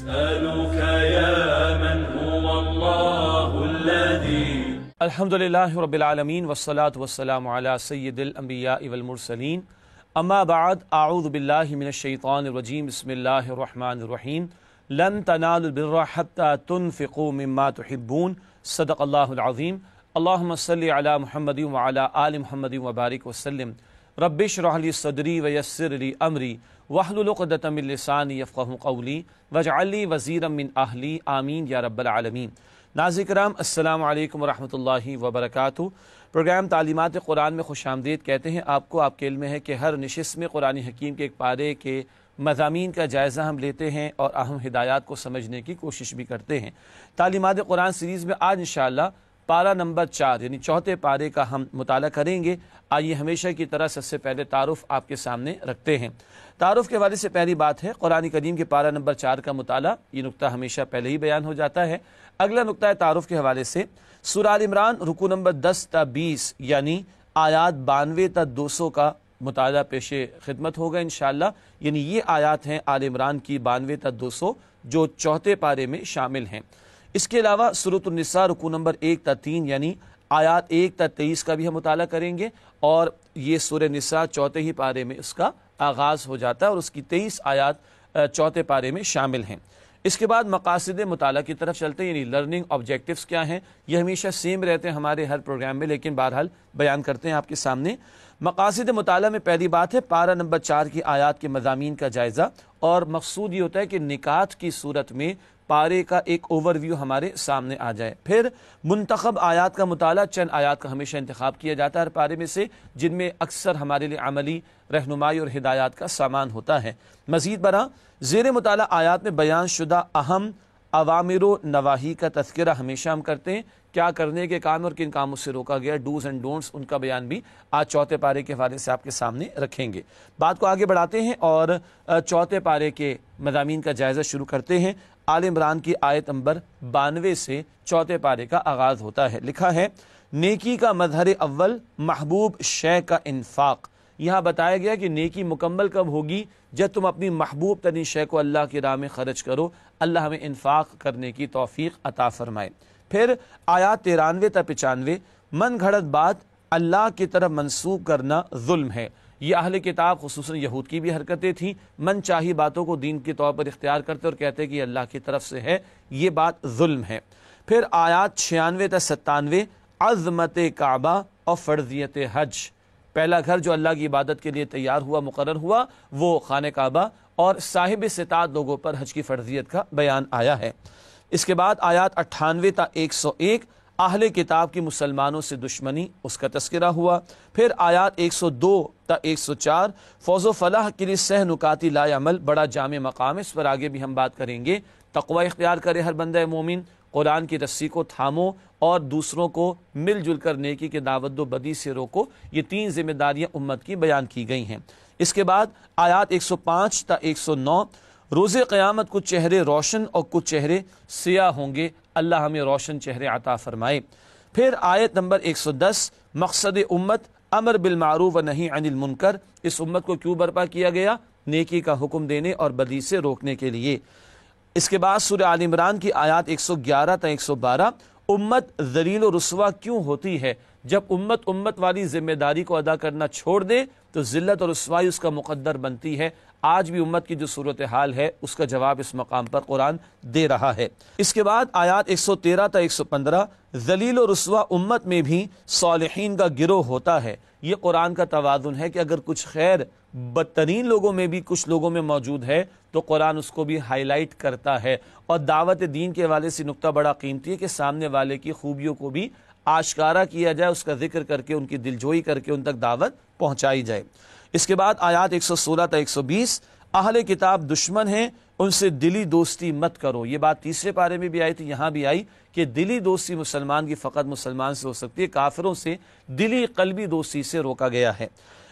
نسألك يا من هو الله الذي الحمدللہ رب العالمین والصلاة والسلام علی سید الانبیاء والمرسلین اما بعد اعوذ باللہ من الشیطان الرجیم بسم اللہ الرحمن الرحیم لن تنالوا البر حتى تنفقوا مما تحبون صدق اللہ العظیم اللہم صلی علی محمد وعلی آل محمد وبارک وسلم رب اشرح لی صدری ویسر لی امری واحلل عقدۃ من لسانی یفقہوا قولی واجعل لی وزیرا من اہلی آمین یا رب العالمین۔ ناظرین کرام السلام علیکم ورحمۃ اللہ وبرکاتہ۔ پروگرام تعلیمات قرآن میں خوش آمدید کہتے ہیں آپ کو۔ آپ کے علم ہے کہ ہر نشست میں قرآن حکیم کے ایک پارے کے مضامین کا جائزہ ہم لیتے ہیں اور اہم ہدایات کو سمجھنے کی کوشش بھی کرتے ہیں۔ تعلیمات قرآن سیریز میں آج انشاءاللہ پارہ نمبر 4 یعنی چوتھے پارے کا ہم مطالعہ کریں گے۔ آئیے ہمیشہ کی طرح سب سے پہلے تعارف آپ کے سامنے رکھتے ہیں۔ تعارف کے حوالے سے پہلی بات ہے قرآن کریم کے پارہ نمبر 4 کا مطالعہ، یہ نقطہ ہمیشہ پہلے ہی بیان ہو جاتا ہے۔ اگلا نقطہ ہے تعارف کے حوالے سے سورہ آل عمران رکوع نمبر 10 تا 20 یعنی آیات 92 تا 200 کا مطالعہ پیش خدمت ہوگا انشاءاللہ۔ یعنی یہ آیات ہیں آل عمران کی 92 تا 200 جو چوتھے پارے میں شامل ہیں۔ اس کے علاوہ سورۃ النساء رکوع نمبر 1 تا 3 یعنی آیات 1 تا 23 کا بھی ہم مطالعہ کریں گے، اور یہ سورہ نساء چوتھے ہی پارے میں اس کا آغاز ہو جاتا ہے اور اس کی 23 آیات چوتھے پارے میں شامل ہیں۔ اس کے بعد مقاصد مطالعہ کی طرف چلتے ہیں، یعنی لرننگ آبجیکٹیوز کیا ہیں۔ یہ ہمیشہ سیم رہتے ہیں ہمارے ہر پروگرام میں، لیکن بہرحال بیان کرتے ہیں آپ کے سامنے۔ مقاصد مطالعہ میں پہلی بات ہے پارہ نمبر 4 کی آیات کے مضامین کا جائزہ، اور مقصود یہ ہوتا ہے کہ نکات کی صورت میں پارے کا ایک اوور ویو ہمارے سامنے آ جائے۔ پھر منتخب آیات کا مطالعہ، چند آیات کا ہمیشہ انتخاب کیا جاتا ہے ہر پارے میں سے جن میں اکثر ہمارے لیے عملی رہنمائی اور ہدایات کا سامان ہوتا ہے۔ مزید برآں زیر مطالعہ آیات میں بیان شدہ اہم اوامر و نواہی کا تذکرہ ہمیشہ ہم کرتے ہیں، کیا کرنے کے کام اور کن کاموں سے روکا گیا، ڈوز اینڈ ڈونٹس، ان کا بیان بھی آج چوتھے پارے کے حوالے سے آپ کے سامنے رکھیں گے۔ بات کو آگے بڑھاتے ہیں اور چوتھے پارے کے مضامین کا جائزہ شروع کرتے ہیں۔ آل عمران کی آیت نمبر 92 سے چوتھے پارے کا آغاز ہوتا ہے۔ لکھا ہے نیکی کا مظہر اول محبوب شے کا انفاق۔ یہاں بتایا گیا کہ نیکی مکمل کب ہوگی؟ جب تم اپنی محبوب ترین شے کو اللہ کی راہ میں خرچ کرو، اللہ ہمیں انفاق کرنے کی توفیق عطا فرمائے۔ پھر آیات 93 تا 95 من گھڑت بات اللہ کی طرف منسوب کرنا ظلم ہے۔ یہ اہل کتاب خصوصاً یہود کی بھی حرکتیں تھیں، من چاہی باتوں کو دین کے طور پر اختیار کرتے اور کہتے کہ یہ اللہ کی طرف سے ہے، یہ بات ظلم ہے۔ پھر آیات 96 تا 97 عظمت کعبہ اور فرضیت حج۔ پہلا گھر جو اللہ کی عبادت کے لیے تیار ہوا، مقرر ہوا، وہ خانہ کعبہ، اور صاحب استطاعت لوگوں پر حج کی فرضیت کا بیان آیا ہے۔ اس کے بعد آیات 98 تا 101 اہل کتاب کی مسلمانوں سے دشمنی، اس کا تذکرہ ہوا۔ پھر آیات 102 تا 104 فوز و فلاح کے لیے سہ نکاتی لا عمل، بڑا جامع مقام ہے، اس پر آگے بھی ہم بات کریں گے۔ تقوی اختیار کرے ہر بندہ مومن، قرآن کی رسی کو تھامو اور دوسروں کو مل جل کر نیکی کے دعوت و بدی سے روکو، یہ 3 ذمہ داریاں امت کی بیان کی گئی ہیں۔ اس کے بعد آیات 105 تا 109 روز قیامت کچھ چہرے روشن اور کچھ چہرے سیاہ ہوں گے، اللہ ہمیں روشن چہرے عطا فرمائے۔ پھر آیت نمبر 110 مقصد امت امر بالمعروف و نہی عن المنکر، اس امت کو کیوں برپا کیا گیا؟ نیکی کا حکم دینے اور بدی سے روکنے کے لیے۔ اس کے بعد سورہ آل عمران کی آیات 111 تا 112 امت ذلیل و رسوا کیوں ہوتی ہے؟ جب امت والی ذمہ داری کو ادا کرنا چھوڑ دے تو ذلت اور رسوائی اس کا مقدر بنتی ہے۔ آج بھی امت کی جو صورتحال ہے اس کا جواب اس مقام پر قرآن دے رہا ہے۔ اس کے بعد آیات 113 تا 115 ذلیل و رسوا امت میں بھی صالحین کا گروہ ہوتا ہے۔ یہ قرآن کا توازن ہے کہ اگر کچھ خیر بدترین لوگوں میں بھی کچھ لوگوں میں موجود ہے تو قرآن اس کو بھی ہائی لائٹ کرتا ہے، اور دعوت دین کے حوالے سے نقطہ بڑا قیمتی ہے کہ سامنے والے کی خوبیوں کو بھی آشکارا کیا جائے، اس کا ذکر کر کے ان کی دلجوئی کر کے ان تک دعوت پہنچائی جائے۔ اس کے بعد آیات 116 تا 120 اہل کتاب دشمن ہیں، ان سے دلی دوستی مت کرو۔ یہ بات تیسرے پارے میں بھی آئی تھی، یہاں بھی آئی کہ دلی دوستی مسلمان کی فقط مسلمان سے ہو سکتی ہے، کافروں سے دلی قلبی دوستی سے روکا گیا ہے۔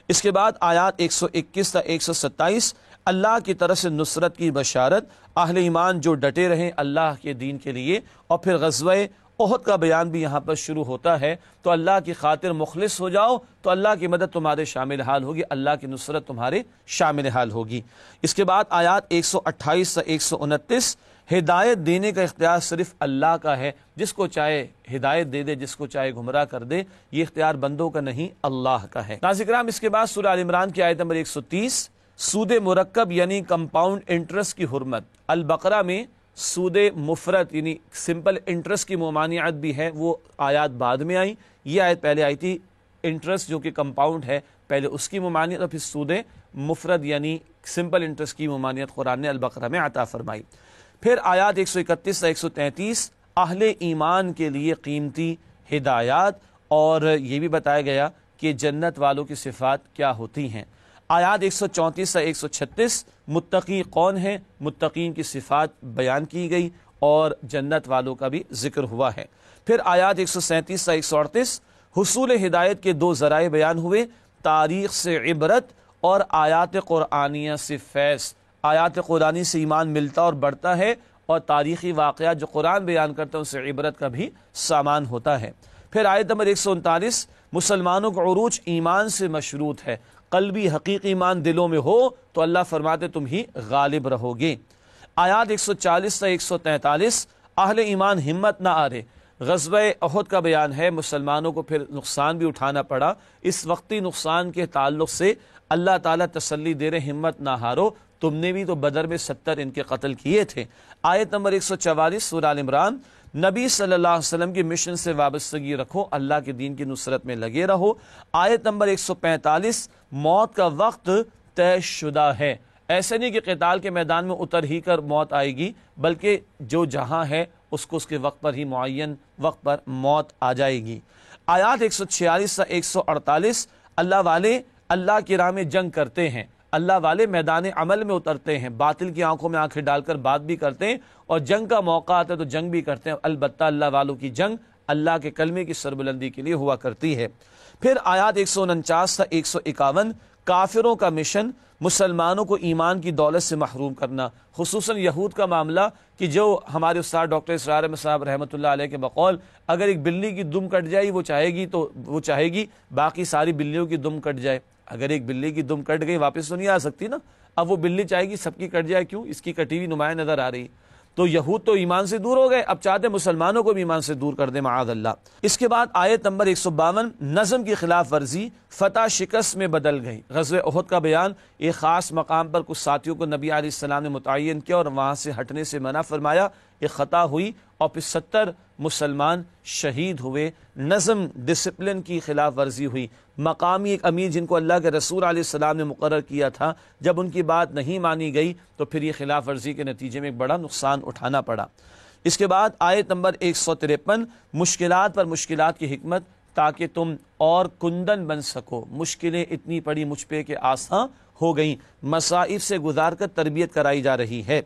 اس کے بعد آیات 121 تا 127 اللہ کی طرف سے نصرت کی بشارت، اہل ایمان جو ڈٹے رہیں اللہ کے دین کے لیے، اور پھر غزوہ احد کا بیان بھی یہاں پر شروع ہوتا ہے۔ تو اللہ کی خاطر مخلص ہو جاؤ تو اللہ کی مدد تمہارے شامل حال ہوگی، اللہ کی نصرت تمہارے شامل حال ہوگی۔ اس کے بعد آیات 128 سے 129، ہدایت دینے کا اختیار صرف اللہ کا ہے، جس کو چاہے ہدایت دے دے، جس کو چاہے گمراہ کر دے، یہ اختیار بندوں کا نہیں اللہ کا ہے۔ ناظرین کرام، اس کے بعد سورہ آل عمران کی آیت نمبر 130، سود مرکب یعنی کمپاؤنڈ انٹرسٹ کی حرمت۔ البقرہ میں سود مفرد یعنی سمپل انٹرسٹ کی ممانعت بھی ہے، وہ آیات بعد میں آئی، یہ آیت پہلے آئی تھی۔ انٹرسٹ جو کہ کمپاؤنڈ ہے پہلے اس کی ممانعت، اور پھر سود مفرد یعنی سمپل انٹرسٹ کی ممانعت قرآن نے البقرہ میں عطا فرمائی۔ پھر آیات 131 سے 133 اہل ایمان کے لیے قیمتی ہدایات، اور یہ بھی بتایا گیا کہ جنت والوں کی صفات کیا ہوتی ہیں۔ آیات 134 سے 136 متقی کون ہیں، متقین کی صفات بیان کی گئی اور جنت والوں کا بھی ذکر ہوا ہے۔ پھر آیات 137 سے 138 حصول ہدایت کے دو ذرائع بیان ہوئے، تاریخ سے عبرت اور آیات قرآنیہ سے فیض۔ آیات قرآنی سے ایمان ملتا اور بڑھتا ہے، اور تاریخی واقعات جو قرآن بیان کرتا ہے ان سے عبرت کا بھی سامان ہوتا ہے۔ پھر آیت نمبر 139 مسلمانوں کا عروج ایمان سے مشروط ہے، قلبی حقیقی ایمان دلوں میں ہو تو اللہ فرماتے تم ہی غالب رہو گے۔ آیات 140 سے 143 اہل ایمان ہمت نہ آرے، غزوہ احد کا بیان ہے، مسلمانوں کو پھر نقصان بھی اٹھانا پڑا، اس وقتی نقصان کے تعلق سے اللہ تعالیٰ تسلی دے رہے ہمت نہ ہارو، تم نے بھی تو بدر میں 70 ان کے قتل کیے تھے۔ آیت نمبر 144 سورہ آل عمران، نبی صلی اللہ علیہ وسلم کی مشن سے وابستگی رکھو، اللہ کے دین کی نصرت میں لگے رہو۔ آیت نمبر 145 موت کا وقت طے شدہ ہے، ایسے نہیں کہ قتال کے میدان میں اتر ہی کر موت آئے گی، بلکہ جو جہاں ہے اس کو اس کے وقت پر ہی معین وقت پر موت آ جائے گی۔ آیات 146 سے 148 اللہ والے اللہ کی راہ میں جنگ کرتے ہیں، اللہ والے میدان عمل میں اترتے ہیں، باطل کی آنکھوں میں آنکھیں ڈال کر بات بھی کرتے ہیں، اور جنگ کا موقع آتا ہے تو جنگ بھی کرتے ہیں۔ البتہ اللہ والوں کی جنگ اللہ کے کلمے کی سربلندی کے لیے ہوا کرتی ہے۔ پھر آیات 149 سے 151 کافروں کا مشن مسلمانوں کو ایمان کی دولت سے محروم کرنا، خصوصاً یہود کا معاملہ کہ جو ہمارے استاد ڈاکٹر اسرار احمد صاحب رحمۃ اللہ علیہ کے بقول اگر ایک بلی کی دم کٹ جائے وہ چاہے گی باقی ساری بلیوں کی دم کٹ جائے۔ اگر ایک بلی کی دم کٹ گئی واپس تو نہیں آ سکتی نا، اب وہ بلی چاہے گی سب کی کٹ جائے، کیوں؟ اس کی کٹی ہوئی نمایاں نظر آ رہی۔ تو یہود تو ایمان سے دور ہو گئے، اب چاہتے مسلمانوں کو بھی ایمان سے دور کر دیں معاذ اللہ۔ اس کے بعد آیت نمبر 152 نظم کی خلاف ورزی فتح شکست میں بدل گئی۔ غزوہ احد کا بیان، ایک خاص مقام پر کچھ ساتھیوں کو نبی علیہ السلام نے متعین کیا اور وہاں سے ہٹنے سے منع فرمایا، ایک خطا ہوئی اور پھر 70 مسلمان شہید ہوئے۔ نظم ڈسپلن کی خلاف ورزی ہوئی، مقامی ایک امیر جن کو اللہ کے رسول علیہ السلام نے مقرر کیا تھا، جب ان کی بات نہیں مانی گئی تو پھر یہ خلاف ورزی کے نتیجے میں ایک بڑا نقصان اٹھانا پڑا۔ اس کے بعد آیت نمبر 153 مشکلات پر مشکلات کی حکمت تاکہ تم اور کندن بن سکو، مشکلیں اتنی پڑی مجھ پہ کہ آساں ہو گئیں، مصائب سے گزار کر تربیت کرائی جا رہی ہے۔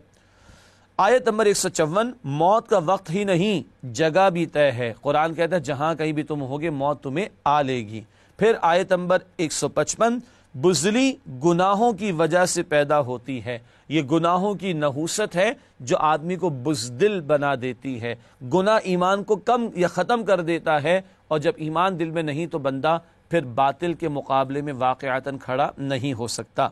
آیت نمبر 154 موت کا وقت ہی نہیں جگہ بھی طے ہے، قرآن کہتا ہے جہاں کہیں بھی تم ہوگے موت تمہیں آ لے گی۔ پھر آیت نمبر 155 بزدلی گناہوں کی وجہ سے پیدا ہوتی ہے، یہ گناہوں کی نحوست ہے جو آدمی کو بزدل بنا دیتی ہے، گناہ ایمان کو کم یا ختم کر دیتا ہے، اور جب ایمان دل میں نہیں تو بندہ پھر باطل کے مقابلے میں واقعتاً کھڑا نہیں ہو سکتا۔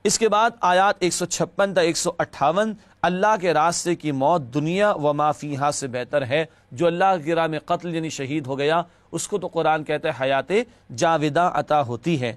اس کے بعد آیات 156 تا 158 اللہ کے راستے کی موت دنیا و ما فیہا سے بہتر ہے، جو اللہ کی راہ میں قتل یعنی شہید ہو گیا اس کو تو قرآن کہتا ہے حیات جاوداں عطا ہوتی ہے۔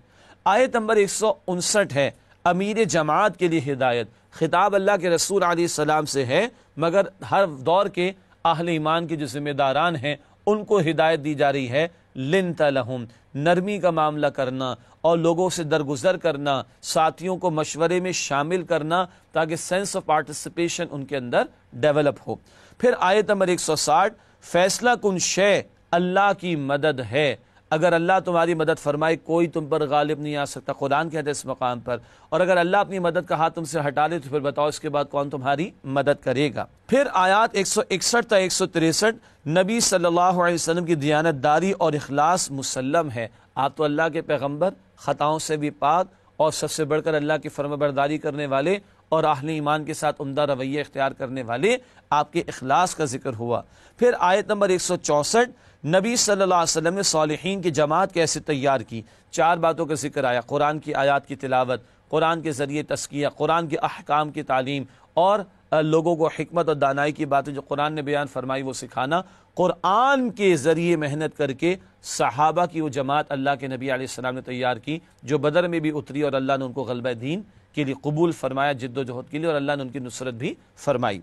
آیت نمبر 159 ہے امیر جماعت کے لیے ہدایت، خطاب اللہ کے رسول علیہ السلام سے ہے، مگر ہر دور کے اہل ایمان کے جو ذمہ داران ہیں ان کو ہدایت دی جا رہی ہے، لنت لہم، نرمی کا معاملہ کرنا اور لوگوں سے درگزر کرنا، ساتھیوں کو مشورے میں شامل کرنا تاکہ سینس آف پارٹیسپیشن ان کے اندر ڈیولپ ہو۔ پھر آیت نمبر 160 فیصلہ کن شے اللہ کی مدد ہے، اگر اللہ تمہاری مدد فرمائے کوئی تم پر غالب نہیں آ سکتا، قرآن کہتا ہے اس مقام پر، اور اگر اللہ اپنی مدد کا ہاتھ تم سے ہٹا لے تو پھر بتاؤ اس کے بعد کون تمہاری مدد کرے گا۔ پھر آیات 161 تا 163 نبی صلی اللہ علیہ وسلم کی دیانت داری اور اخلاص مسلم ہے، آپ تو اللہ کے پیغمبر، خطاؤں سے بھی پاک اور سب سے بڑھ کر اللہ کی فرمانبرداری کرنے والے اور اہل ایمان کے ساتھ عمدہ رویہ اختیار کرنے والے، آپ کے اخلاص کا ذکر ہوا۔ پھر آیت نمبر 164 نبی صلی اللہ علیہ وسلم نے صالحین کی جماعت کیسے تیار کی، 4 باتوں کا ذکر آیا، قرآن کی آیات کی تلاوت، قرآن کے ذریعے تزکیہ، قرآن کے احکام کی تعلیم، اور لوگوں کو حکمت اور دانائی کی باتیں جو قرآن نے بیان فرمائی وہ سکھانا۔ قرآن کے ذریعے محنت کر کے صحابہ کی وہ جماعت اللہ کے نبی علیہ السلام نے تیار کی جو بدر میں بھی اتری، اور اللہ نے ان کو غلبہ دین کے لیے قبول فرمایا، جد و جہد کے لیے، اور اللہ نے ان کی نصرت بھی فرمائی۔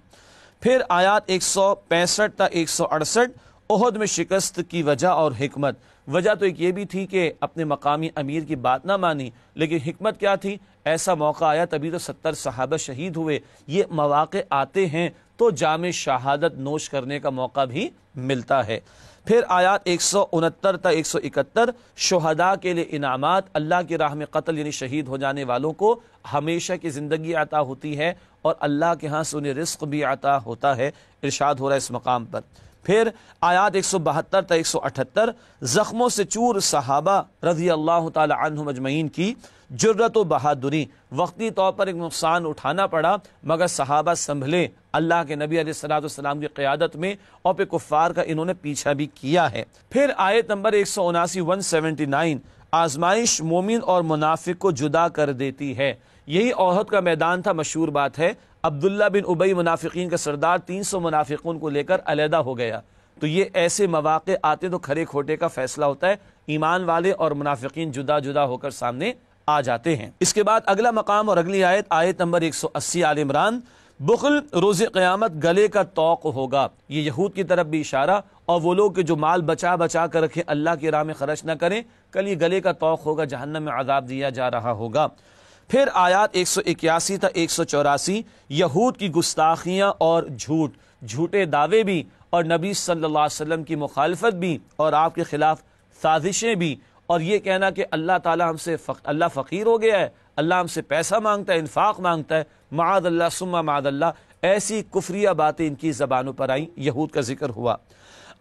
پھر آیات 165 تا 168 احد میں شکست کی وجہ اور حکمت۔ وجہ تو ایک یہ بھی تھی کہ اپنے مقامی امیر کی بات نہ مانی، لیکن حکمت کیا تھی؟ ایسا موقع آیا، تبھی تو 70 صحابہ شہید ہوئے۔ یہ مواقع آتے ہیں تو جام شہادت نوش کرنے کا موقع بھی ملتا ہے۔ پھر آیات 169 تا 171 شہداء کے لیے انعامات، اللہ کی راہ میں قتل یعنی شہید ہو جانے والوں کو ہمیشہ کی زندگی عطا ہوتی ہے، اور اللہ کے ہاں سے انہیں رزق بھی عطا ہوتا ہے، ارشاد ہو رہا ہے اس مقام پر۔ پھر آیات 172 تا 178 زخموں سے چور صحابہ رضی اللہ تعالی عنہم اجمعین کی جرت و بہادری، وقتی طور پر ایک نقصان اٹھانا پڑا مگر صحابہ سنبھلے اللہ کے نبی علیہ السلام کی قیادت میں، اور پھر کفار کا انہوں نے پیچھا بھی کیا ہے۔ پھر آیت نمبر 179 آزمائش مومن اور منافق کو جدا کر دیتی ہے۔ یہی احد کا میدان تھا، مشہور بات ہے، عبداللہ بن ابی منافقین کا سردار 300 منافقون کو لے کر علیحدہ ہو گیا۔ تو یہ ایسے مواقع آتے تو کھرے کھوٹے کا فیصلہ ہوتا ہے، ایمان والے اور منافقین جدا جدا ہو کر سامنے آ جاتے ہیں۔ اس کے بعد اگلا مقام اور اگلی آیت نمبر 180 آل عمران، بخل روز قیامت گلے کا طوق ہوگا۔ یہ یہود کی طرف بھی اشارہ، اور وہ لوگ کہ جو مال بچا بچا کر رکھیں اللہ کی راہ میں خرچ نہ کریں، کل یہ گلے کا طوق ہوگا، جہنم میں عذاب دیا جا رہا ہوگا۔ پھر آیات 181 تا 184 یہود کی گستاخیاں اور جھوٹے دعوے بھی، اور نبی صلی اللہ علیہ وسلم کی مخالفت بھی، اور آپ کے خلاف سازشیں بھی، اور یہ کہنا کہ اللہ تعالیٰ ہم سے اللہ فقیر ہو گیا ہے، اللہ ہم سے پیسہ مانگتا ہے، انفاق مانگتا ہے، معاذ اللہ ثم معاذ اللہ، ایسی کفریہ باتیں ان کی زبانوں پر آئیں، یہود کا ذکر ہوا۔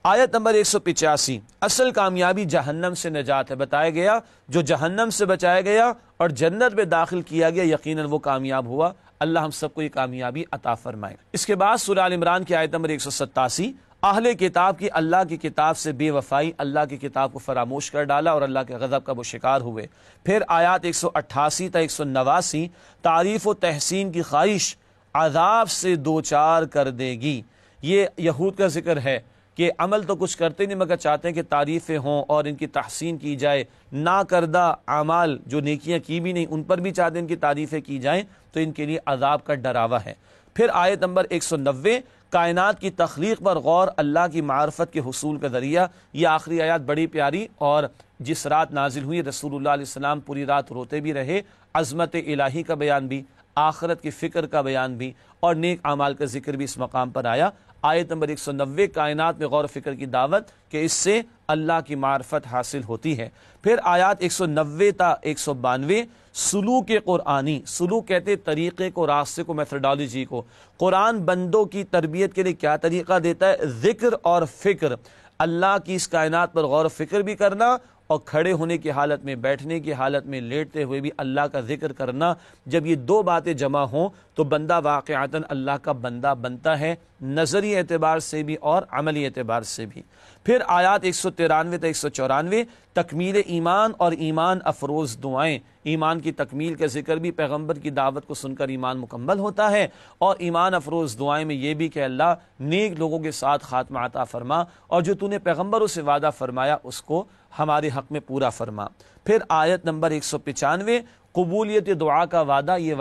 آیت نمبر 185 اصل کامیابی جہنم سے نجات ہے، بتایا گیا جو جہنم سے بچایا گیا اور جنت میں داخل کیا گیا یقیناً وہ کامیاب ہوا۔ اللہ ہم سب کو یہ کامیابی عطا فرمائے۔ اس کے بعد سورہ آل عمران کی آیت نمبر 187 اہل کتاب کی اللہ کی کتاب سے بے وفائی، اللہ کی کتاب کو فراموش کر ڈالا اور اللہ کے غضب کا وہ شکار ہوئے۔ پھر آیات 188 تا 189 تعریف و تحسین کی خواہش عذاب سے دوچار کر دے گی۔ یہ یہود کا ذکر ہے کہ عمل تو کچھ کرتے نہیں مگر چاہتے ہیں کہ تعریفیں ہوں اور ان کی تحسین کی جائے، نہ کردہ اعمال جو نیکیاں کی بھی نہیں ان پر بھی چاہتے ہیں ان کی تعریفیں کی جائیں، تو ان کے لیے عذاب کا ڈراوا ہے۔ پھر آیت نمبر 190 کائنات کی تخلیق پر غور اللہ کی معرفت کے حصول کا ذریعہ۔ یہ آخری آیات بڑی پیاری، اور جس رات نازل ہوئی رسول اللہ علیہ السلام پوری رات روتے بھی رہے، عظمت الہی کا بیان بھی، آخرت کی فکر کا بیان بھی، اور نیک اعمال کا ذکر بھی اس مقام پر آیا۔ آیت نمبر 190 کائنات میں غور و فکر کی دعوت کہ اس سے اللہ کی معرفت حاصل ہوتی ہے۔ پھر آیات 190 تا 192 سلوک قرآنی، سلوک کہتے طریقے کو، راستے کو، میتھڈالوجی کو۔ قرآن بندوں کی تربیت کے لیے کیا طریقہ دیتا ہے؟ ذکر اور فکر، اللہ کی اس کائنات پر غور و فکر بھی کرنا، اور کھڑے ہونے کی حالت میں، بیٹھنے کی حالت میں، لیٹتے ہوئے بھی اللہ کا ذکر کرنا۔ جب یہ دو باتیں جمع ہوں تو بندہ واقعتاً اللہ کا بندہ بنتا ہے، نظری اعتبار سے بھی اور عملی اعتبار سے بھی۔ پھر آیات 193 تا 194 تکمیل ایمان اور ایمان افروز دعائیں۔ ایمان کی تکمیل کا ذکر بھی، پیغمبر کی دعوت کو سن کر ایمان مکمل ہوتا ہے، اور ایمان افروز دعائیں میں یہ بھی کہ اللہ نیک لوگوں کے ساتھ خاتمہ عطا فرما، اور جو تو نے پیغمبروں سے وعدہ فرمایا اس کو ہمارے حق میں پورا فرما۔ پھر آیت نمبر 195 قبولیت دعا کا وعدہ، یہ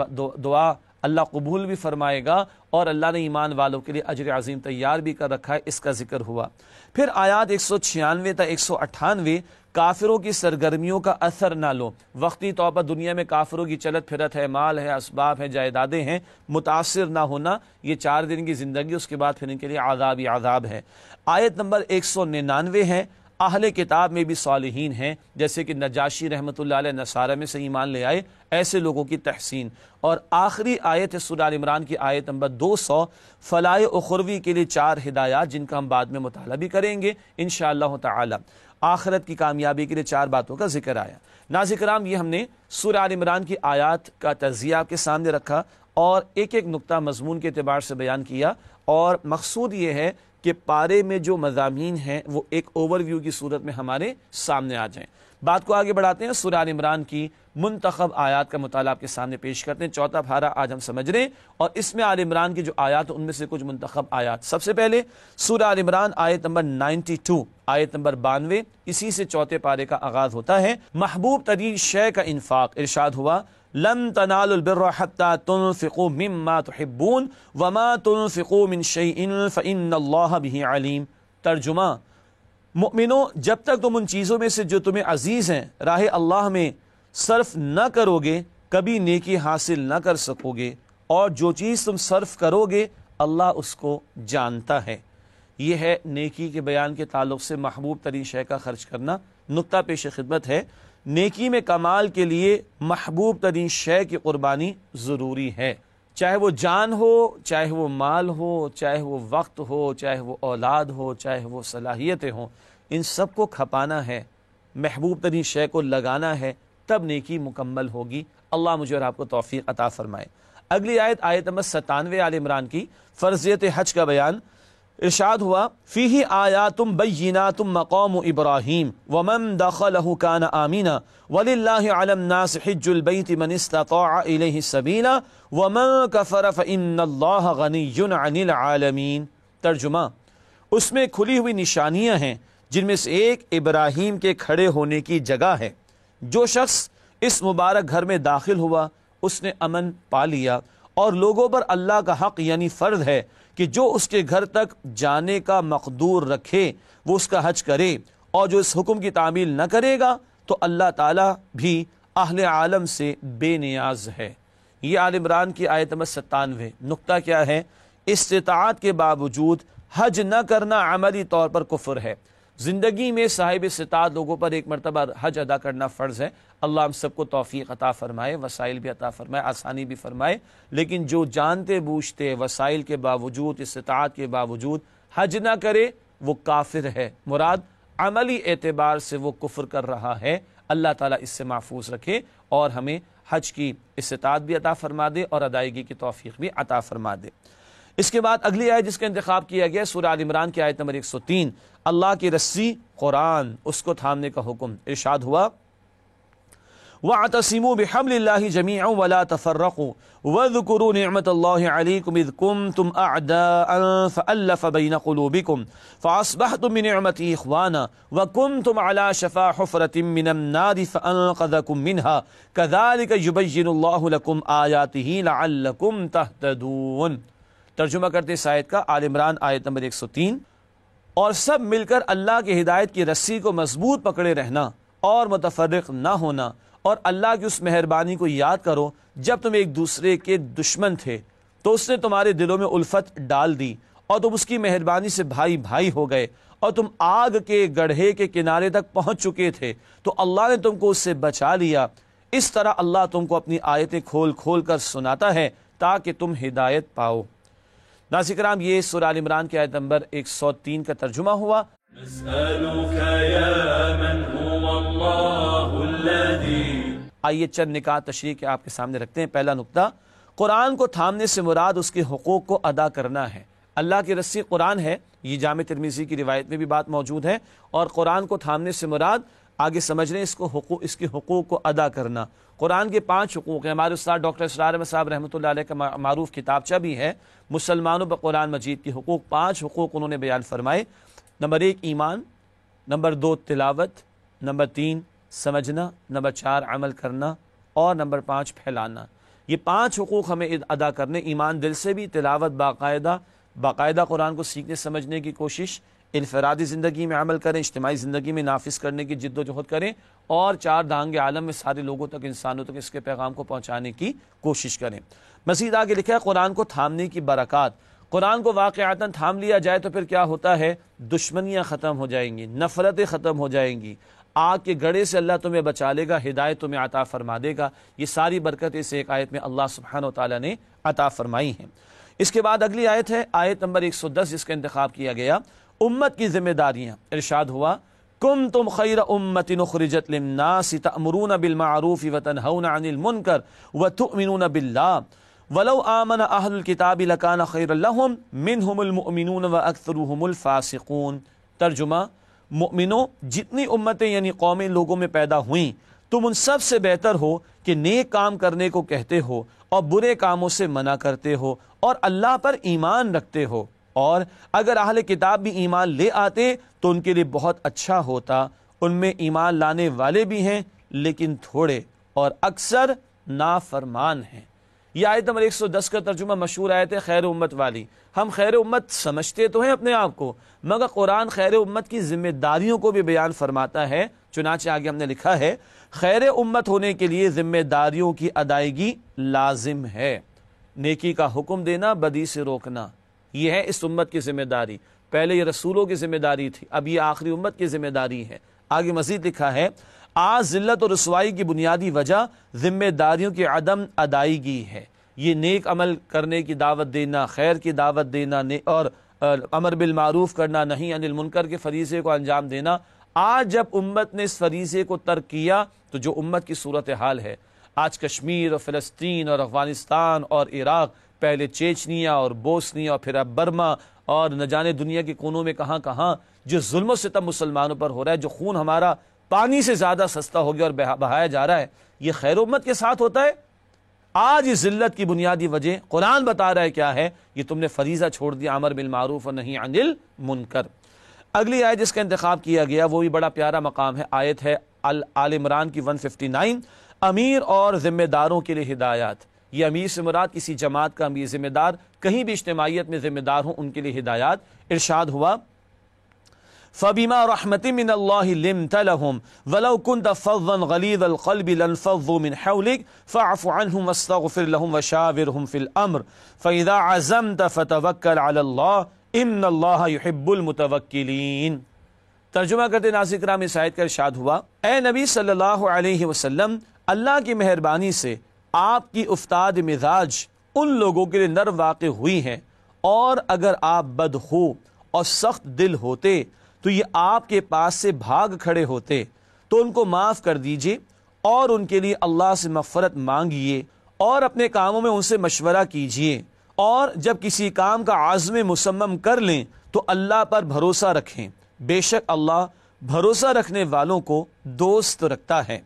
دعا اللہ قبول بھی فرمائے گا، اور اللہ نے ایمان والوں کے لیے اجر عظیم تیار بھی کر رکھا ہے، اس کا ذکر ہوا۔ پھر آیات 196 تا 198 کافروں کی سرگرمیوں کا اثر نہ لو۔ وقتی طور پر دنیا میں کافروں کی چلت پھرت ہے، مال ہے، اسباب ہے، جائیدادیں ہیں، متاثر نہ ہونا، یہ 4 دن کی زندگی، اس کے بعد پھر ان کے لیے عذاب ہی عذاب ہے۔ آیت نمبر 199 ہے اہل کتاب میں بھی صالحین ہیں، جیسے کہ نجاشی رحمۃ اللہ علیہ نصارہ میں سے ایمان لے آئے، ایسے لوگوں کی تحسین۔ اور آخری آیت ہے سورہ آل عمران کی آیت نمبر 200 فلاح اخروی کے لیے 4 ہدایات، جن کا ہم بعد میں مطالعہ بھی کریں گے انشاءاللہ تعالی۔ آخرت کی کامیابی کے لیے 4 باتوں کا ذکر آیا۔ ناظرین کرام، یہ ہم نے سورہ آل عمران کی آیات کا تجزیہ آپ کے سامنے رکھا، اور ایک ایک نقطہ مضمون کے اعتبار سے بیان کیا، اور مقصود یہ ہے کہ پارے میں جو مضامین ہیں وہ ایک اوور ویو کی صورت میں ہمارے سامنے آ جائیں۔ بات کو آگے بڑھاتے ہیں، سورہ آل عمران کی منتخب آیات کا مطالعہ آپ کے سامنے پیش کرتے ہیں۔ چوتھا پارہ آج ہم سمجھ رہے ہیں، اور اس میں آل عمران کی جو آیات ان میں سے کچھ منتخب آیات۔ سب سے پہلے سورہ آل عمران آیت نمبر 92، آیت نمبر 92، اسی سے چوتھے پارے کا آغاز ہوتا ہے۔ محبوب ترین شے کا انفاق، ارشاد ہوا لن تنالوا البر حتى تنفقوا مما تحبون وما تنفقوا من شيء فإن الله به عليم۔ ترجمہ، مؤمنوں جب تک تم ان چیزوں میں سے جو تمہیں عزیز ہیں راہ اللہ میں صرف نہ کرو گے کبھی نیکی حاصل نہ کر سکو گے، اور جو چیز تم صرف کرو گے اللہ اس کو جانتا ہے۔ یہ ہے نیکی کے بیان کے تعلق سے محبوب ترین شے کا خرچ کرنا۔ نقطہ پیش خدمت ہے، نیکی میں کمال کے لیے محبوب ترین شے کی قربانی ضروری ہے، چاہے وہ جان ہو، چاہے وہ مال ہو، چاہے وہ وقت ہو، چاہے وہ اولاد ہو، چاہے وہ صلاحیتیں ہوں، ان سب کو کھپانا ہے، محبوب ترین شے کو لگانا ہے، تب نیکی مکمل ہوگی۔ اللہ مجھے اور آپ کو توفیق عطا فرمائے۔ اگلی آیت، آیت نمبر 97 آل عمران کی، فرضیت حج کا بیان۔ ارشاد ہوا فیہ آیات بینات مقام ابراہیم ومن دخلہ کان آمنا وللہ علی الناس حج البیت من استطاع الیہ سبیلا ومن کفر فإن اللہ غنی عن العالمین۔ ترجمہ، اس میں کھلی ہوئی نشانیاں ہیں جن میں سے ایک ابراہیم کے کھڑے ہونے کی جگہ ہے۔ جو شخص اس مبارک گھر میں داخل ہوا اس نے امن پا لیا، اور لوگوں پر اللہ کا حق یعنی فرض ہے کہ جو اس کے گھر تک جانے کا مقدور رکھے وہ اس کا حج کرے، اور جو اس حکم کی تعمیل نہ کرے گا تو اللہ تعالیٰ بھی اہل عالم سے بے نیاز ہے۔ یہ آل عمران کی آیت نمبر 97۔ نقطہ کیا ہے؟ استطاعت کے باوجود حج نہ کرنا عملی طور پر کفر ہے۔ زندگی میں صاحب استطاعت لوگوں پر ایک مرتبہ حج ادا کرنا فرض ہے۔ اللہ ہم سب کو توفیق عطا فرمائے، وسائل بھی عطا فرمائے، آسانی بھی فرمائے، لیکن جو جانتے بوجھتے وسائل کے باوجود، استطاعت کے باوجود حج نہ کرے وہ کافر ہے۔ مراد عملی اعتبار سے وہ کفر کر رہا ہے۔ اللہ تعالیٰ اس سے محفوظ رکھے اور ہمیں حج کی استطاعت بھی عطا فرما دے اور ادائیگی کی توفیق بھی عطا فرما دے۔ اس کے بعد اگلی آیت جس کا انتخاب کیا گیا سورہ آل عمران کی آیت نمبر 103، اللہ کی رسی قرآن، اس کو تھامنے کا حکم۔ ارشاد ہوا وَاعْتَصِمُوا بِحَبْلِ اللَّهِ جَمِيعًا وَلَا تَفَرَّقُوا وَاذْكُرُوا نِعْمَةَ اللَّهِ عَلَيْكُمْ إِذْ كُنْتُمْ أَعْدَاءً فَأَلَّفَ بَيْنَ قُلُوبِكُمْ فَأَصْبَحْتُمْ بِنِعْمَتِهِ إِخْوَانًا وَكُنْتُمْ عَلَى شَفَا حُفْرَةٍ مِّنَ النَّارِ فَأَنقَذَكُم مِّنْهَا كَذَلِكَ يُبَيِّنُ اللَّهُ لَكُمْ آيَاتِهِ لَعَلَّكُمْ تَهْتَدُونَ۔ ترجمہ کرتے اس آیت کا، آل عمران آیت نمبر 103۔ اور سب مل کر اللہ کی ہدایت کی رسی کو مضبوط پکڑے رہنا اور متفرق نہ ہونا، اور اللہ کی اس مہربانی کو یاد کرو جب تم ایک دوسرے کے دشمن تھے تو اس نے تمہارے دلوں میں الفت ڈال دی اور تم اس کی مہربانی سے بھائی بھائی ہو گئے، اور تم آگ کے گڑھے کے کنارے تک پہنچ چکے تھے تو اللہ نے تم کو اس سے بچا لیا۔ اس طرح اللہ تم کو اپنی آیتیں کھول کھول کر سناتا ہے تاکہ تم ہدایت پاؤ۔ ناظرین کرام، یہ سورہ آل عمران کی آیت نمبر 103 کا ترجمہ ہوا۔ نسألك يا من هو الله الذي۔ آئیے چند نکات تشریح کے آپ کے سامنے رکھتے ہیں۔ پہلا نقطہ، قرآن کو تھامنے سے مراد اس کے حقوق کو ادا کرنا ہے۔ اللہ کی رسی قرآن ہے، یہ جامع ترمذی کی روایت میں بھی بات موجود ہے، اور قرآن کو تھامنے سے مراد آگے سمجھ رہے ہیں اس کے حقوق کو ادا کرنا۔ قرآن کے 5 حقوق ہیں۔ ہمارے استاد ڈاکٹر اسرار احمد صاحب رحمۃ اللہ علیہ کا معروف کتابچہ بھی ہے مسلمانوں پر قرآن مجید کے حقوق۔ 5 حقوق انہوں نے بیان فرمائے۔ نمبر 1 ایمان، نمبر 2 تلاوت، نمبر 3 سمجھنا، نمبر 4 عمل کرنا، اور نمبر 5 پھیلانا۔ یہ 5 حقوق ہمیں ادا کرنے، ایمان دل سے بھی، تلاوت باقاعدہ قرآن کو سیکھنے سمجھنے کی کوشش، انفرادی زندگی میں عمل کریں، اجتماعی زندگی میں نافذ کرنے کی جد و جہد کریں، اور 4 دہانگ عالم میں سارے لوگوں تک، انسانوں تک اس کے پیغام کو پہنچانے کی کوشش کریں۔ مزید آگے لکھا ہے قرآن کو تھامنے کی برکات۔ قرآن کو واقعتاً تھام لیا جائے تو پھر کیا ہوتا ہے؟ دشمنیاں ختم ہو جائیں گی، نفرتیں ختم ہو جائیں گی، آگ کے گڑھے سے اللہ تمہیں بچا لے گا، ہدایت تمہیں عطا فرما دے گا۔ یہ ساری برکتیں اس ایک آیت میں اللہ سبحانہ و تعالیٰ نے عطا فرمائی ہیں۔ اس کے بعد اگلی آیت ہے آیت نمبر 110 جس کا انتخاب کیا گیا، امت کی ذمہ داریاں۔ ارشاد ہوا کنتم خیر امت اخرجت للناس تأمرون بالمعروف وتنہون عن المنکر وتؤمنون باللہ وَلَوْ آمَنَ أَهْلُ الْكِتَابِ لَكَانَ خَيْرًا لَهُمْ مِنْهُمُ الْمُؤْمِنُونَ وَأَكْثَرُهُمُ الْفَاسِقُونَ۔ ترجمہ، مؤمنوں، جتنی امتیں یعنی قومیں لوگوں میں پیدا ہوئیں، تم ان سب سے بہتر ہو کہ نیک کام کرنے کو کہتے ہو اور برے کاموں سے منع کرتے ہو اور اللہ پر ایمان رکھتے ہو، اور اگر اہل کتاب بھی ایمان لے آتے تو ان کے لیے بہت اچھا ہوتا۔ ان میں ایمان لانے والے بھی ہیں لیکن تھوڑے، اور اکثر نافرمان ہیں۔ یہ آیت نمبر 110 کا ترجمہ مشہور آیت ہے خیر امت والی۔ ہم خیر امت سمجھتے تو ہیں اپنے آپ کو، مگر قرآن خیر امت کی ذمہ داریوں کو بھی بیان فرماتا ہے۔ چنانچہ آگے ہم نے لکھا ہے، خیر امت ہونے کے لیے ذمہ داریوں کی ادائیگی لازم ہے۔ نیکی کا حکم دینا، بدی سے روکنا، یہ ہے اس امت کی ذمہ داری۔ پہلے یہ رسولوں کی ذمہ داری تھی، اب یہ آخری امت کی ذمہ داری ہے۔ آگے مزید لکھا ہے، آج ذلت اور رسوائی کی بنیادی وجہ ذمہ داریوں کی عدم ادائیگی ہے۔ یہ نیک عمل کرنے کی دعوت دینا، خیر کی دعوت دینا اور امر بالمعروف کرنا، نہی عن المنکر کے فریضے کو انجام دینا، آج جب امت نے اس فریضے کو ترک کیا تو جو امت کی صورتحال ہے، آج کشمیر اور فلسطین اور افغانستان اور عراق، پہلے چیچنیا اور بوسنیا اور پھر اب برما اور نہ جانے دنیا کے کونوں میں کہاں کہاں جو ظلم و ستم مسلمانوں پر ہو رہا ہے، جو خون ہمارا پانی سے زیادہ سستا ہو گیا اور بہایا جا رہا ہے، یہ خیر امت کے ساتھ ہوتا ہے۔ آج اس ذلت کی بنیادی وجہ قرآن بتا رہا ہے کیا ہے، یہ تم نے فریضہ چھوڑ دیا امر بالمعروف اور نہی عن المنکر۔ اگلی آیت جس کا انتخاب کیا گیا وہ بھی بڑا پیارا مقام ہے، آیت ہے آل عمران کی 159، امیر اور ذمہ داروں کے لیے ہدایات۔ یہ امیر سے مراد کسی جماعت کا امیر، ذمہ دار کہیں بھی اجتماعیت میں ذمہ دار ہوں، ان کے لیے ہدایات۔ ارشاد ہوا، فَبِمَا رَحْمَةٍ مِّنَ اللَّهِ لِنتَ لَهُمْ وَلَوْ كُنْتَ فَظًّا غَلِيظَ الْقَلْبِ لَانفَضُّوا مِنْ حَوْلِكَ فَاعْفُ عَنْهُمْ وَاسْتَغْفِرْ لَهُمْ وَشَاوِرْهُمْ فِي الْأَمْرِ فَإِذَا عَزَمْتَ فَتَوَكَّلْ عَلَى اللَّهِ إِنَّ اللَّهَ يُحِبُّ الْمُتَوَكِّلِينَ۔ ترجمہ کرتے ناظرین کرام، اس آیت کا ارشاد ہوا، اے نبی صلی اللہ علیہ وسلم، اللہ کی مہربانی سے آپ کی افتاد مزاج ان لوگوں کے لیے نر واقع ہوئی ہے، اور اگر آپ بد ہو اور سخت دل ہوتے تو یہ آپ کے پاس سے بھاگ کھڑے ہوتے، تو ان کو معاف کر دیجئے اور ان کے لیے اللہ سے مغفرت مانگیے اور اپنے کاموں میں ان سے مشورہ کیجئے، اور جب کسی کام کا عزم مصمم کر لیں تو اللہ پر بھروسہ رکھیں، بے شک اللہ بھروسہ رکھنے والوں کو دوست رکھتا ہے۔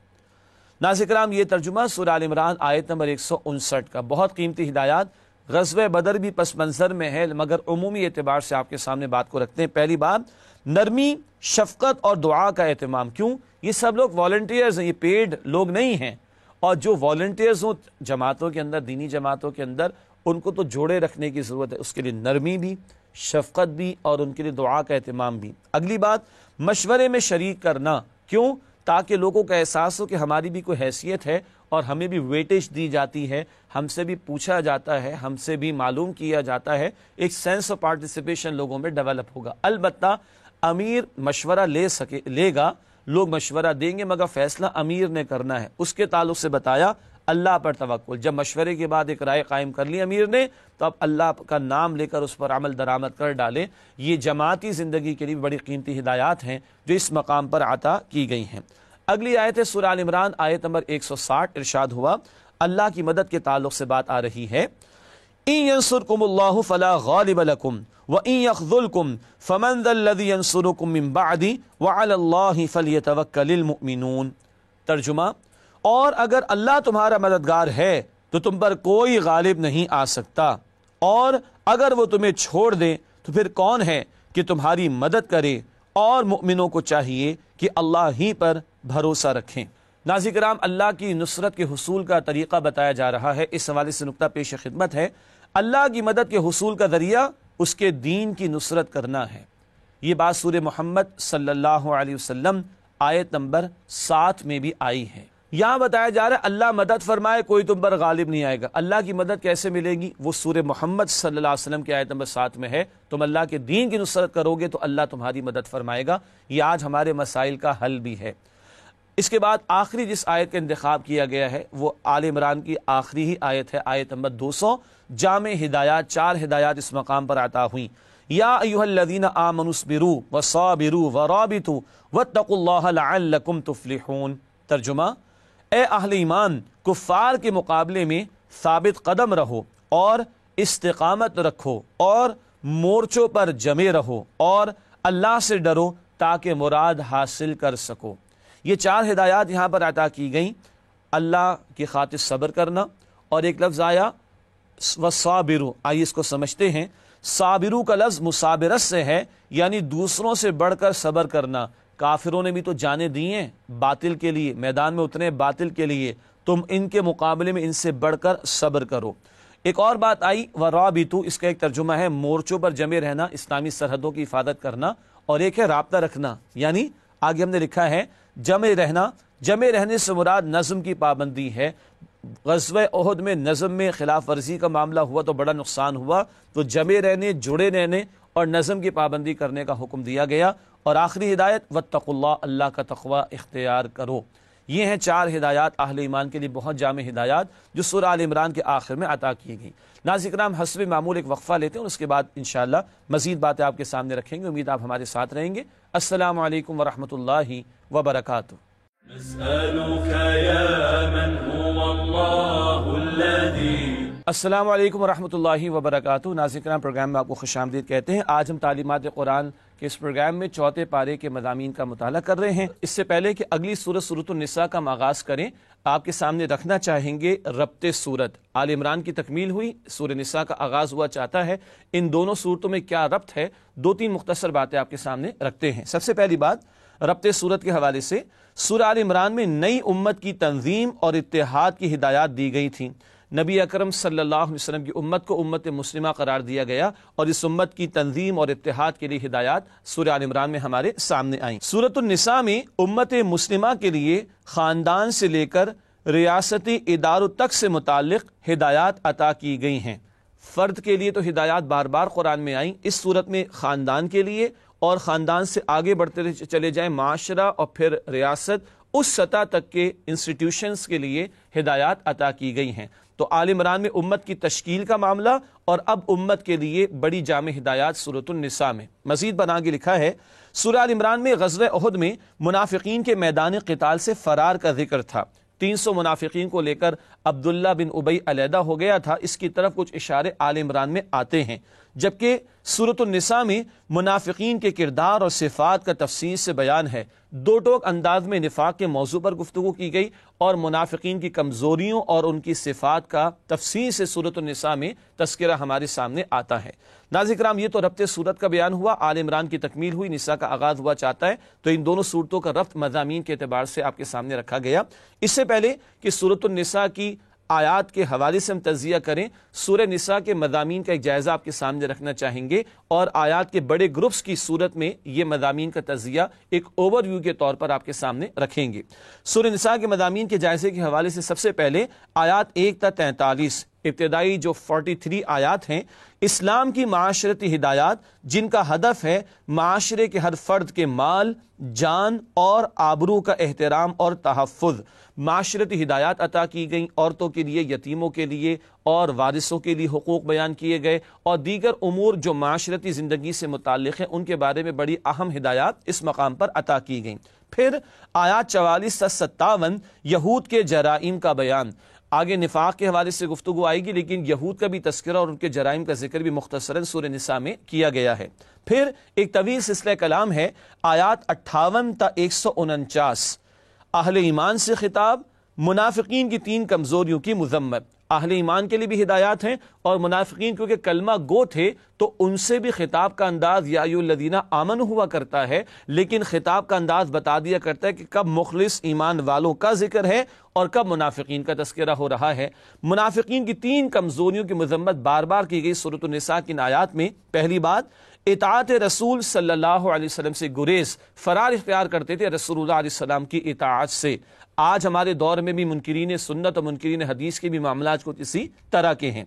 ناظرین کرام، یہ ترجمہ سورہ آل عمران آیت نمبر 159 کا۔ بہت قیمتی ہدایات۔ غزوہ بدر بھی پس منظر میں ہے، مگر عمومی اعتبار سے آپ کے سامنے بات کو رکھتے ہیں۔ پہلی بات، نرمی، شفقت اور دعا کا اہتمام۔ کیوں؟ یہ سب لوگ والنٹیئرز ہیں، یہ پیڈ لوگ نہیں ہیں، اور جو والنٹیئرز ہوں جماعتوں کے اندر، دینی جماعتوں کے اندر، ان کو تو جوڑے رکھنے کی ضرورت ہے، اس کے لیے نرمی بھی، شفقت بھی، اور ان کے لیے دعا کا اہتمام بھی۔ اگلی بات، مشورے میں شریک کرنا۔ کیوں؟ تاکہ لوگوں کا احساس ہو کہ ہماری بھی کوئی حیثیت ہے اور ہمیں بھی ویٹیج دی جاتی ہے، ہم سے بھی پوچھا جاتا ہے، ہم سے بھی معلوم کیا جاتا ہے، ایک سینس آف پارٹیسپیشن لوگوں میں ڈیولپ ہوگا۔ البتہ امیر مشورہ لے گا، لوگ مشورہ دیں گے، مگر فیصلہ امیر نے کرنا ہے۔ اس کے تعلق سے بتایا اللہ پر توکل۔ جب مشورے کے بعد ایک رائے قائم کر لی امیر نے، تو اب اللہ کا نام لے کر اس پر عمل درآمد کر ڈالے۔ یہ جماعتی زندگی کے لیے بڑی قیمتی ہدایات ہیں جو اس مقام پر عطا کی گئی ہیں۔ اگلی آیت ہے سورہ آل عمران آیت نمبر 160، ارشاد ہوا، اللہ کی مدد کے تعلق سے بات آ رہی ہے، إِن يَنصُرْكُمُ اللَّهُ فَلَا غَالِبَ لَكُمْ وَإِن يَخْذُلْكُمْ فَمَنْ ذَا الَّذِي يَنصُرُكُمْ مِنْ بَعْدِهِ وَعَلَى اللَّهِ فَلْيَتَوَكَّلِ الْمُؤْمِنُونَ۔ ترجمہ، اور اگر اللہ تمہارا مددگار ہے تو تم پر کوئی غالب نہیں آ سکتا، اور اگر وہ تمہیں چھوڑ دے تو پھر کون ہے کہ تمہاری مدد کرے، اور مؤمنوں کو چاہیے کہ اللہ ہی پر بھروسہ رکھیں۔ ناظرین کرام، اللہ کی نصرت کے حصول کا طریقہ بتایا جا رہا ہے۔ اس حوالے سے نقطہ پیش خدمت ہے، اللہ کی مدد کے حصول کا ذریعہ اس کے دین کی نصرت کرنا ہے۔ یہ بات سورہ محمد صلی اللہ علیہ وسلم آیت نمبر 7 میں بھی آئی ہے۔ یہاں بتایا جا رہا ہے اللہ مدد فرمائے، کوئی تم پر غالب نہیں آئے گا۔ اللہ کی مدد کیسے ملے گی؟ وہ سورہ محمد صلی اللہ علیہ وسلم کی آیت نمبر 7 میں ہے، تم اللہ کے دین کی نصرت کرو گے تو اللہ تمہاری مدد فرمائے گا۔ یہ آج ہمارے مسائل کا حل بھی ہے۔ اس کے بعد آخری جس آیت کا انتخاب کیا گیا ہے وہ آل عمران کی آخری ہی آیت ہے، آیت نمبر 200۔ جامع ہدایات، 4 ہدایات اس مقام پر عطا ہوئیں۔ یا ایھا الذین آمنوا اصبروا وصابروا ورابطوا واتقوا اللہ لعلکم تفلحون۔ ترجمہ، اے اہل ایمان، کفار کے مقابلے میں ثابت قدم رہو اور استقامت رکھو اور مورچوں پر جمے رہو اور اللہ سے ڈرو تاکہ مراد حاصل کر سکو۔ یہ 4 ہدایات یہاں پر عطا کی گئیں۔ اللہ کی خاطر صبر کرنا، اور ایک لفظ آیا وَصَابِرُ، آئیے اس کو سمجھتے ہیں۔ صابرو کا لفظ مصابرت سے ہے، یعنی دوسروں سے بڑھ کر صبر کرنا۔ کافروں نے بھی تو جانیں دی ہیں باطل کے لیے، میدان میں اترے باطل کے لیے، تم ان کے مقابلے میں ان سے بڑھ کر صبر کرو۔ ایک اور بات آئی وَرَابِطُ، اس کا ایک ترجمہ ہے مورچوں پر جمے رہنا، اسلامی سرحدوں کی حفاظت کرنا، اور ایک ہے رابطہ رکھنا، یعنی آگے ہم نے لکھا ہے جمے رہنا۔ جمے رہنے سے مراد نظم کی پابندی ہے۔ غزوہ احد میں نظم میں خلاف ورزی کا معاملہ ہوا تو بڑا نقصان ہوا، تو جمے رہنے، جڑے رہنے اور نظم کی پابندی کرنے کا حکم دیا گیا۔ اور آخری ہدایت واتقوا اللہ، اللہ کا تقوی اختیار کرو۔ یہ ہیں 4 ہدایات اہل ایمان کے لیے، بہت جامع ہدایات جو سورہ آل عمران کے آخر میں عطا کی گئی۔ ناظرین کرام، حسب معمول ایک وقفہ لیتے ہیں اور اس کے بعد انشاءاللہ مزید باتیں آپ کے سامنے رکھیں گے۔ امید آپ ہمارے ساتھ رہیں گے۔ السلام علیکم ورحمۃ اللہ وبرکاتہ۔ نسألك يا من هو الله الذي السلام علیکم ورحمۃ اللہ وبرکاتہ۔ ناظرین کرام، پروگرام میں آپ کو خوش آمدید کہتے ہیں۔ آج ہم تعلیمات قرآن کے اس پروگرام میں 4 پارے کے مضامین کا مطالعہ کر رہے ہیں۔ اس سے پہلے کہ اگلی سورت سورۃ النساء کا ہم آغاز کریں، آپ کے سامنے رکھنا چاہیں گے ربط سورت۔ آل عمران کی تکمیل ہوئی، سورہ نساء کا آغاز ہوا چاہتا ہے، ان دونوں صورتوں میں کیا ربط ہے، 2-3 مختصر باتیں آپ کے سامنے رکھتے ہیں۔ سب سے پہلی بات ربط سورت کے حوالے سے، سورہ آل عمران میں نئی امت کی تنظیم اور اتحاد کی ہدایات دی گئی تھیں۔ نبی اکرم صلی اللہ علیہ وسلم کی امت کو امت مسلمہ قرار دیا گیا، اور اس امت کی تنظیم اور اتحاد کے لیے ہدایات سورہ آل عمران میں ہمارے سامنے آئیں۔ سورۃ النساء میں امت مسلمہ کے لیے خاندان سے لے کر ریاستی اداروں تک سے متعلق ہدایات عطا کی گئی ہیں۔ فرد کے لیے تو ہدایات بار بار قرآن میں آئیں، اس صورت میں خاندان کے لیے، اور خاندان سے آگے بڑھتے چلے جائیں معاشرہ اور پھر ریاست، اس سطح تک کے انسٹیٹیوشنز کے لیے ہدایات عطا کی گئی ہیں۔ تو آل عمران میں امت کی تشکیل کا معاملہ، اور اب امت کے لیے بڑی جامع ہدایات سورۃ النساء میں۔ مزید بنا کے لکھا ہے سورہ آل عمران میں غزوہ احد میں منافقین کے میدان قتال سے فرار کا ذکر تھا۔ 300 منافقین کو لے کر عبداللہ بن ابی علیحدہ ہو گیا تھا، اس کی طرف کچھ اشارے آل عمران میں آتے ہیں، جبکہ سورۃ النساء میں منافقین کے کردار اور صفات کا تفصیل سے بیان ہے۔ 2 ٹوک انداز میں نفاق کے موضوع پر گفتگو کی گئی، اور منافقین کی کمزوریوں اور ان کی صفات کا تفصیل سے سورۃ النساء میں تذکرہ ہمارے سامنے آتا ہے۔ ناظرین کرام، یہ تو ربط صورت کا بیان ہوا، آل عمران کی تکمیل ہوئی، نساء کا آغاز ہوا چاہتا ہے، تو ان دونوں صورتوں کا ربط مضامین کے اعتبار سے آپ کے سامنے رکھا گیا۔ اس سے پہلے کہ سورۃ النساء کی آیات کے حوالے سے ہم تجزیہ کریں، سورہ نساء کے مضامین کا ایک جائزہ آپ کے سامنے رکھنا چاہیں گے، اور آیات کے بڑے گروپس کی صورت میں یہ مضامین کا تجزیہ ایک اوور ویو کے طور پر آپ کے سامنے رکھیں گے۔ سورہ نساء کے مضامین کے جائزے کے حوالے سے سب سے پہلے آیات 1 تا 43، ابتدائی جو 43 آیات ہیں، اسلام کی معاشرتی ہدایات جن کا ہدف ہے معاشرے کے ہر فرد کے مال، جان اور آبرو کا احترام اور تحفظ۔ معاشرتی ہدایات عطا کی گئیں، عورتوں کے لیے، یتیموں کے لیے اور وارثوں کے لیے حقوق بیان کیے گئے، اور دیگر امور جو معاشرتی زندگی سے متعلق ہیں ان کے بارے میں بڑی اہم ہدایات اس مقام پر عطا کی گئیں۔ پھر آیات 44 تا 57 یہود کے جرائم کا بیان۔ آگے نفاق کے حوالے سے گفتگو آئے گی، لیکن یہود کا بھی تذکرہ اور ان کے جرائم کا ذکر بھی مختصراً سورہ نساء میں کیا گیا ہے۔ پھر ایک طویل سلسلہ کلام ہے، آیات 58 تا 149، اہل ایمان سے خطاب، منافقین کی 3 کمزوریوں کی مذمت۔ اہل ایمان کے لیے بھی ہدایات ہیں، اور منافقین کیونکہ کلمہ گو تھے تو ان سے بھی خطاب کا انداز یا ایھا الذین آمنوا ہوا کرتا ہے، لیکن خطاب کا انداز بتا دیا کرتا ہے کہ کب مخلص ایمان والوں کا ذکر ہے اور کب منافقین کا تذکرہ ہو رہا ہے۔ منافقین کی 3 کمزوریوں کی مذمت بار بار کی گئی سورۃ النساء کی آیات میں۔ پہلی بات، اطاعت رسول صلی اللہ علیہ وسلم سے گریز، فرار اختیار کرتے تھے رسول اللہ علیہ السلام کی اطاعت سے۔ آج ہمارے دور میں بھی منکرین سنت اور منکرین حدیث کے بھی معاملات کچھ اسی طرح کے ہیں۔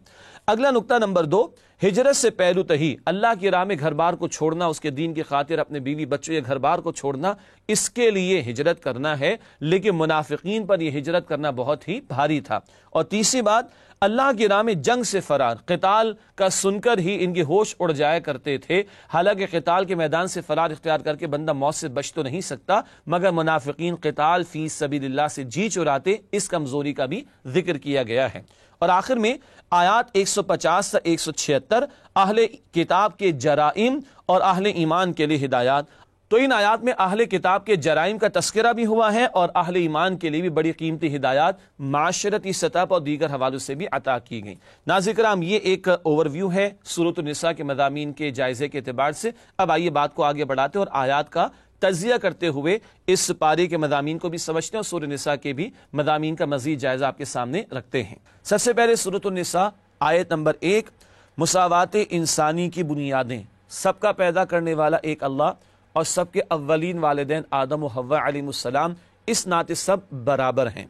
اگلا نقطہ نمبر 2، ہجرت سے پہلو تہی، اللہ کی راہ میں گھر بار کو چھوڑنا، اس کے دین کی خاطر اپنے بیوی بچوں یا گھر بار کو چھوڑنا، اس کے لیے ہجرت کرنا ہے، لیکن منافقین پر یہ ہجرت کرنا بہت ہی بھاری تھا۔ اور تیسری بات، اللہ کی راہ میں جنگ سے فرار، قتال کا سن کر ہی ان کے ہوش اڑ جایا کرتے تھے۔ حالانکہ قتال کے میدان سے فرار اختیار کر کے بندہ موت سے بچ تو نہیں سکتا، مگر منافقین قتال فی سبیل اللہ سے جی چراتے، اس کمزوری کا بھی ذکر کیا گیا ہے۔ اور آخر میں آیات 150 سے 176 اہل کتاب کے جرائم اور اہل ایمان کے لیے ہدایات۔ تو ان آیات میں اہل کتاب کے جرائم کا تذکرہ بھی ہوا ہے اور اہل ایمان کے لیے بھی بڑی قیمتی ہدایات معاشرتی سطح پر اور دیگر حوالوں سے بھی عطا کی گئیں۔ ناظرین کرام، یہ ایک اوور ویو ہے سورۃ النساء کے مضامین کے جائزے کے اعتبار سے۔ اب آئیے بات کو آگے بڑھاتے اور آیات کا تجزیہ کرتے ہوئے اس پارے کے مضامین کو بھی سمجھتے ہیں اور سورۃ النساء کے بھی مضامین کا مزید جائزہ آپ کے سامنے رکھتے ہیں۔ سب سے پہلے سورۃ النساء آیت نمبر 1، مساوات انسانی کی بنیادیں۔ سب کا پیدا کرنے والا ایک اللہ اور سب کے اولین والدین آدم و حوا علیہ السلام اس ناطے سب برابر ہیں۔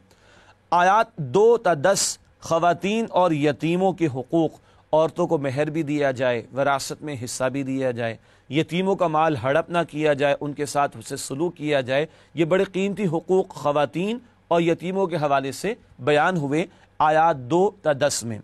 آیات 2 تا 10، خواتین اور یتیموں کے حقوق، عورتوں کو مہر بھی دیا جائے، وراثت میں حصہ بھی دیا جائے، یتیموں کا مال ہڑپ نہ کیا جائے، ان کے ساتھ اسے سلوک کیا جائے، یہ بڑے قیمتی حقوق خواتین اور یتیموں کے حوالے سے بیان ہوئے آیات 2 تا 10 میں۔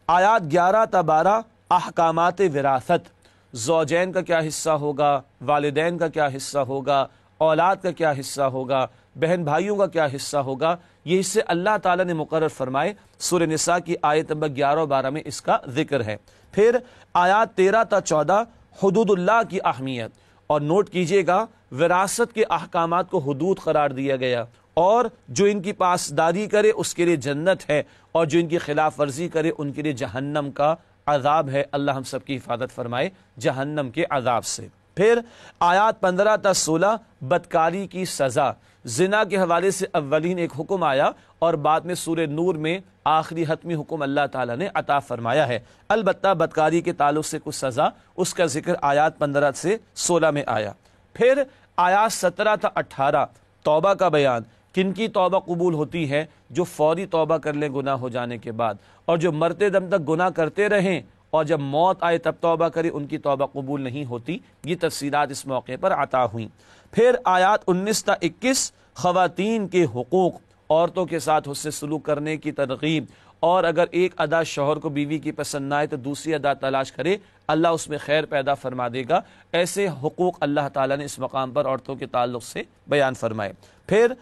آیات 11 تا 12، احکامات وراثت، زوجین کا کیا حصہ ہوگا، والدین کا کیا حصہ ہوگا، اولاد کا کیا حصہ ہوگا، بہن بھائیوں کا کیا حصہ ہوگا، یہ حصے اللہ تعالیٰ نے مقرر فرمائے۔ سورہ نساء کی آیت نمبر 11 اور 12 میں اس کا ذکر ہے۔ پھر آیات 13 تا 14، حدود اللہ کی اہمیت، اور نوٹ کیجئے گا وراثت کے احکامات کو حدود قرار دیا گیا، اور جو ان کی پاسداری کرے اس کے لیے جنت ہے، اور جو ان کی خلاف ورزی کرے ان کے لیے جہنم کا عذاب ہے۔ اللہ ہم سب کی حفاظت فرمائے جہنم کے عذاب سے۔ پھر آیات 15 تا 16، بدکاری کی سزا۔ زنا کے حوالے سے اولین ایک حکم آیا اور بعد میں سورہ نور میں آخری حتمی حکم اللہ تعالیٰ نے عطا فرمایا ہے۔ البتہ بدکاری کے تعلق سے کچھ سزا، اس کا ذکر آیات 15 سے 16 میں آیا۔ پھر آیات 17 تا 18، توبہ کا بیان۔ کن کی توبہ قبول ہوتی ہے؟ جو فوری توبہ کر لیں گناہ ہو جانے کے بعد، اور جو مرتے دم تک گناہ کرتے رہیں اور جب موت آئے تب توبہ کرے ان کی توبہ قبول نہیں ہوتی۔ یہ تفصیلات اس موقع پر عطا ہوئیں۔ پھر آیات 19 تا 21، خواتین کے حقوق، عورتوں کے ساتھ حسن سلوک کرنے کی ترغیب، اور اگر ایک ادا شوہر کو بیوی کی پسند نہ آئے تو دوسری ادا تلاش کرے، اللہ اس میں خیر پیدا فرما دے گا۔ ایسے حقوق اللہ تعالیٰ نے اس مقام پر عورتوں کے تعلق سے بیان فرمائے۔ پھر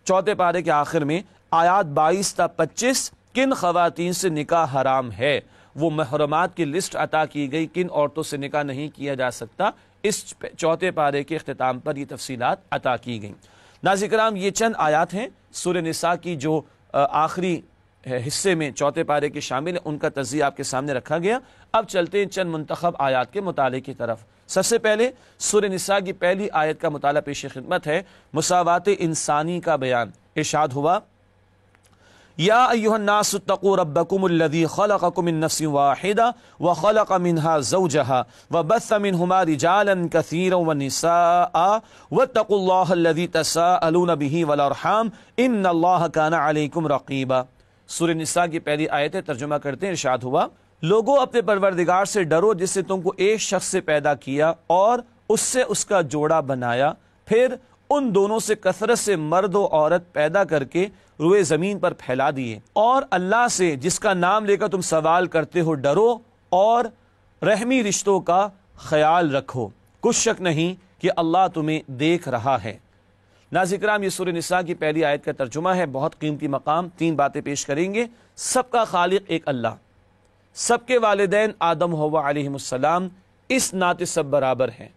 چوتھے پارے کے آخر میں آیات 22 تا 25، کن خواتین سے نکاح حرام ہے، وہ محرمات کی لسٹ عطا کی گئی، کن عورتوں سے نکاح نہیں کیا جا سکتا۔ اس چوتھے پارے کے اختتام پر یہ تفصیلات عطا کی گئیں۔ ناظرین کرام، یہ چند آیات ہیں سورہ نساء کی جو آخری حصے میں چوتھے پارے کے شامل ہیں، ان کا تجزیہ آپ کے سامنے رکھا گیا۔ اب چلتے ہیں چند منتخب آیات کے مطالعے کی طرف۔ سب سے پہلے سورہ نساء کی پہلی آیت کا مطالعہ پیش خدمت ہے، مساوات انسانی کا بیان۔ ارشاد ہوا، یا ایھا الناس اتقوا ربکم الذی خلقکم من نفس واحدہ وخلق منها زوجها وبث منہما رجالا کثیرا ونساء واتقوا اللہ الذی تساءلون به والارحام ان اللہ کان علیکم رقیبا۔ سورہ نساء کی پہلی آیت ہے، ترجمہ کرتے ہیں۔ ارشاد ہوا، لوگوں اپنے پروردگار سے ڈرو جس سے تم کو ایک شخص سے پیدا کیا اور اس سے اس کا جوڑا بنایا، پھر ان دونوں سے کثرت سے مرد و عورت پیدا کر کے روئے زمین پر پھیلا دیے، اور اللہ سے جس کا نام لے کر تم سوال کرتے ہو ڈرو، اور رحمی رشتوں کا خیال رکھو، کچھ شک نہیں کہ اللہ تمہیں دیکھ رہا ہے۔ ناظرین کرام، یہ سورہ نساء کی پہلی آیت کا ترجمہ ہے۔ بہت قیمتی مقام، تین باتیں پیش کریں گے۔ سب کا خالق ایک اللہ، سب کے والدین آدم و حوا علیہ السلام اس ناطے سب برابر ہیں،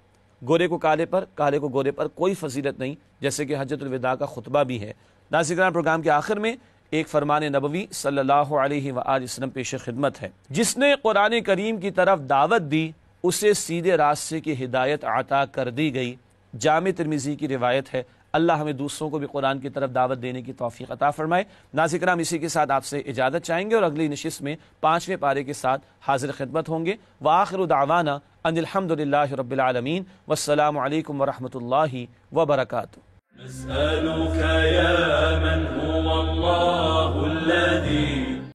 گورے کو کالے پر، کالے کو گورے پر کوئی فضیلت نہیں، جیسے کہ حجۃ الوداع کا خطبہ بھی ہے۔ ناظرین کرام، پروگرام کے آخر میں ایک فرمان نبوی صلی اللہ علیہ وآلہ وسلم پیش خدمت ہے، جس نے قرآن کریم کی طرف دعوت دی اسے سیدھے راستے کی ہدایت عطا کر دی گئی۔ جامع ترمذی کی روایت ہے۔ اللہ ہمیں دوسروں کو بھی قرآن کی طرف دعوت دینے کی توفیق عطا فرمائے۔ ناظرین کرام، اسی کے ساتھ آپ سے اجازت چاہیں گے اور اگلی نشست میں 5ویں پارے کے ساتھ حاضر خدمت ہوں گے۔ وآخر دعوانا ان الحمدللہ رب العالمین، والسلام علیکم ورحمۃ اللہ وبرکاتہ۔ نسألك يا من هو